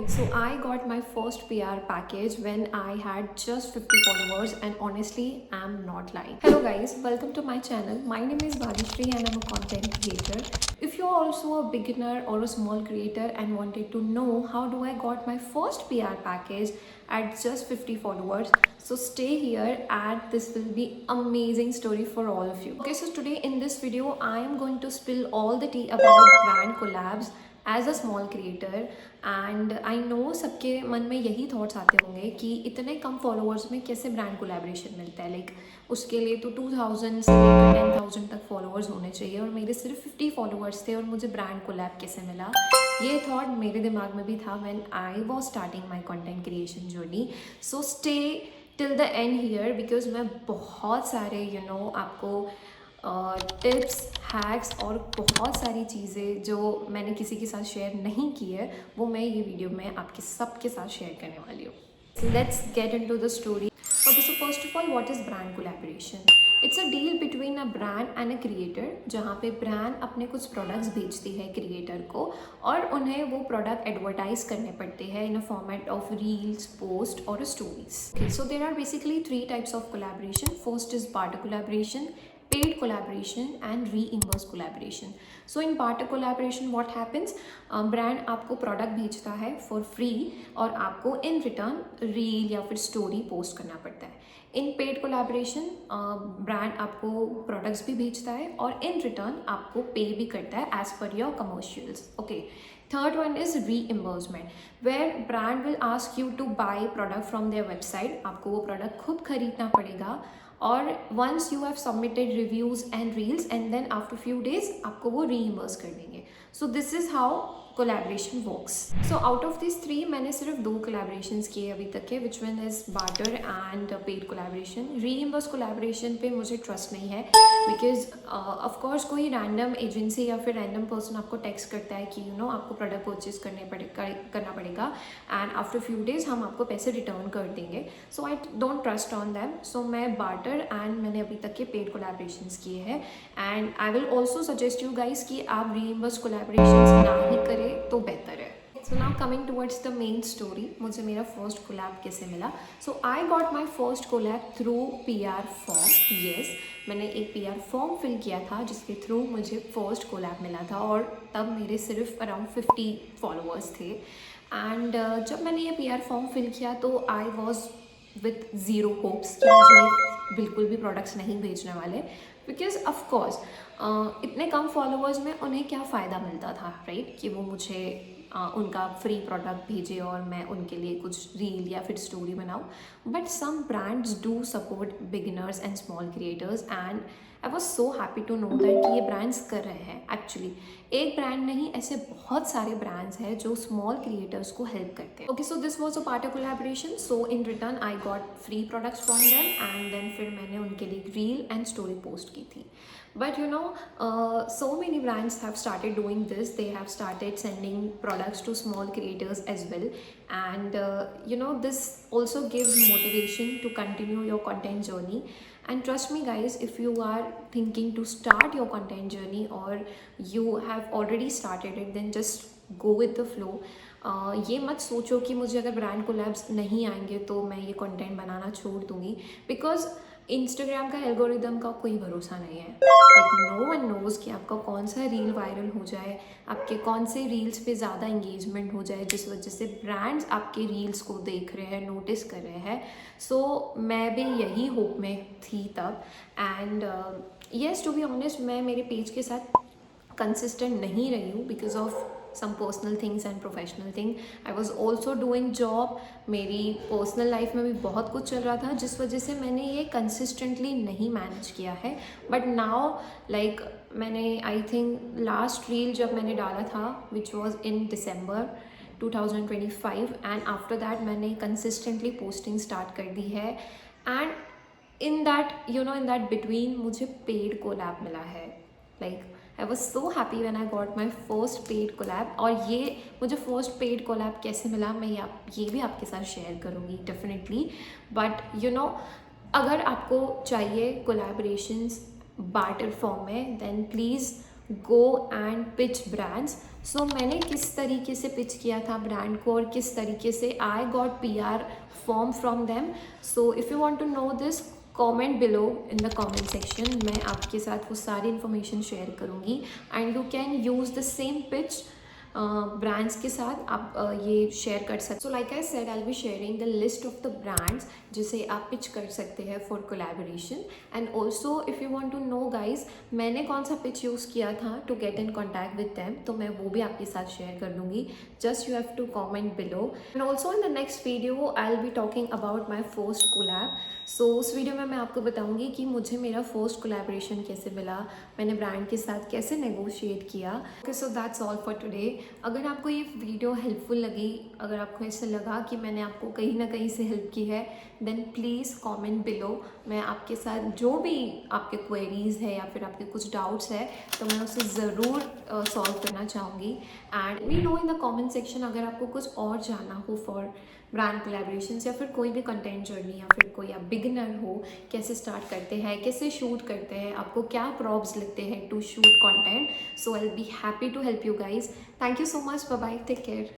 So I got my first PR package when I had just 50 followers, and honestly I'm not lying. Hello guys, welcome to my channel. My name is Bhagishri and I'm a content creator. If you're also a beginner or a small creator and wanted to know how do I got my first PR package at just 50 followers, so stay here and this will be amazing story for all of you. Okay, so today in this video I am going to spill all the tea about brand collabs as a small creator and I know सबके मन में यही thoughts आते होंगे कि इतने कम followers में कैसे ब्रांड कोलैबोरेशन मिलता है। लाइक उसके लिए तो 2000 से लेकर 10,000 तक फॉलोअर्स होने चाहिए और मेरे सिर्फ 50 फॉलोअर्स थे और मुझे ब्रांड कोलैब कैसे मिला, ये थॉट मेरे दिमाग में भी था when I was starting my content creation journey. So stay till the end here because मैं बहुत सारे आपको टिप्स हैक्स और बहुत सारी चीज़ें जो मैंने किसी के साथ शेयर नहीं की है वो मैं ये वीडियो में आपके सबके साथ शेयर करने वाली हूँ। Let's get into the story. Okay, so first of all what is brand collaboration? It's a deal between a brand and a creator जहाँ पे ब्रांड अपने कुछ प्रोडक्ट्स भेजती है क्रिएटर को और उन्हें वो प्रोडक्ट एडवर्टाइज करने पड़ते हैं in a format of reels, post और stories. Okay, so there are basically 3 types of collaboration. First is barter collaboration, paid collaboration and reimbursed collaboration. So in barter collaboration what happens, brand आपको product भेजता है for free और आपको in return reel या फिर story post करना पड़ता है। इन पेड कोलैबोरेशन ब्रांड आपको प्रोडक्ट्स भी भेजता है और इन रिटर्न आपको पे भी करता है as per your commercials. Okay, third one is reimbursement, where brand will ask you to buy product from their website. आपको वो प्रोडक्ट खुद खरीदना पड़ेगा और once you have submitted reviews and reels and then after few days आपको वो reimburse कर देंगे। So this is how collaboration works. So out of this 3 मैंने सिर्फ 2 कोलैबोरेशंस किए अभी तक के, which one is barter and paid collaboration. Reimburse collaboration पे मुझे ट्रस्ट नहीं है बिकॉज ऑफकोर्स कोई रैंडम एजेंसी या फिर रैंडम पर्सन आपको टेक्स्ट करता है कि आपको प्रोडक्ट परचेज करना पड़ेगा एंड आफ्टर फ्यू डेज हम आपको पैसे रिटर्न कर देंगे। So I don't trust on them. So मैं बार्टर एंड मैंने अभी तक के पेड कोलैबोरेशंस किए हैं and I will also suggest you guys कि आप रीइम्बर्स कोलैबोरेशंस ना ही करें तो बेहतर है। So now coming towards the main story, मुझे मेरा फर्स्ट कोलैब कैसे मिला। So I got my first collab through PR form. Yes, मैंने एक PR फॉर्म फिल किया था जिसके थ्रू मुझे फर्स्ट कोलैब मिला था और तब मेरे सिर्फ अराउंड 50 फॉलोअर्स थे। एंड जब मैंने ये PR फॉर्म फिल किया तो I was with zero hopes कि मुझे बिल्कुल भी प्रोडक्ट्स नहीं भेजने वाले बिकॉज ऑफकोर्स इतने कम फॉलोअर्स में उन्हें क्या फ़ायदा मिलता था, राइट? कि वो मुझे उनका फ्री प्रोडक्ट भेजे और मैं उनके लिए कुछ रील या फिर स्टोरी बनाऊँ। But some brands do support beginners and small creators and I was so happy to know that कि ये ब्रांड्स कर रहे हैं। एक्चुअली एक ब्रांड नहीं, ऐसे बहुत सारे ब्रांड्स हैं जो स्मॉल क्रिएटर्स को हेल्प करते हैं। Okay, so this was a part of collaboration. So in return I got free products from them and then फिर मैंने उनके लिए रील एंड स्टोरी पोस्ट की थी। But so many brands have started doing this. They have started sending products to small creators as well. And this also gives motivation to continue your content journey. And trust me guys, if you are thinking to start your content journey or you have already started it, then just go with the flow. ये मत सोचो कि मुझे अगर brand collabs नहीं आएंगे तो मैं ये कंटेंट बनाना छोड़ दूँगी, बिकॉज इंस्टाग्राम का एल्गोरिदम का कोई भरोसा नहीं है। लाइक नो वन नोज़ कि आपका कौन सा रील वायरल हो जाए, आपके कौन से रील्स पे ज़्यादा इंगेजमेंट हो जाए जिस वजह से ब्रांड्स आपके रील्स को देख रहे हैं, नोटिस कर रहे हैं। सो मैं भी यही होप में थी तब and yes, to be honest मैं मेरे पेज के साथ कंसिस्टेंट नहीं रही हूँ because of some personal things and professional thing. I was also doing job. मेरी पर्सनल लाइफ में भी बहुत कुछ चल रहा था जिस वजह से मैंने ये कंसिस्टेंटली नहीं मैनेज किया है। बट नाउ लाइक मैंने आई थिंक लास्ट रील जब मैंने डाला था which was in December 2025 and after that मैंने कंसिस्टेंटली पोस्टिंग स्टार्ट कर दी है एंड इन दैट बिटवीन मुझे पेड कोलैब मिला है। Like I was so happy when I got my first paid collab. और ये मुझे फर्स्ट पेड कोलैब कैसे मिला मैं ये भी आपके साथ शेयर करूँगी डेफिनेटली। बट अगर आपको चाहिए कोलैबोरेशंस बार्टर फॉर्म में, then please go and pitch brands so मैंने किस तरीके से पिच किया था ब्रांड को और किस तरीके से I got PR form from them. So if you want to know this, comment below in the comment section. मैं आपके साथ वो सारी इन्फॉर्मेशन शेयर करूँगी and you can use the same pitch brands के साथ आप ये शेयर कर सकते. So like I said, I will be sharing the list of the brands जिसे आप पिच कर सकते हैं for collaboration. And also if you want to know guys, मैंने कौन सा पिच यूज़ किया था to get in contact with them, तो मैं वो भी आपके साथ शेयर कर दूँगी. Just you have to comment below. And also in the next video I will be talking about my first collab. So उस वीडियो में मैं आपको बताऊंगी कि मुझे मेरा फर्स्ट कोलैबोरेशन कैसे मिला, मैंने ब्रांड के साथ कैसे नेगोशिएट किया. Okay, so that's all for today. अगर आपको ये वीडियो हेल्पफुल लगी, अगर आपको ऐसा लगा कि मैंने आपको कहीं ना कहीं से हेल्प की है, देन प्लीज़ कमेंट बिलो. मैं आपके साथ जो भी आपके क्वेरीज़ है या फिर आपके कुछ डाउट्स है तो मैं उसे ज़रूर सॉल्व करना चाहूँगी. And we know in the comment section अगर आपको कुछ और जानना हो फॉर ब्रांड कोलैबोरेशंस या फिर कोई भी कंटेंट जर्नी या फिर कोई आप बिगिनर हो, कैसे स्टार्ट करते हैं, कैसे शूट करते हैं, आपको क्या प्रॉब्स लगते हैं to shoot content. So I will be happy to help you guys. Thank you so much. Bye bye. Take care.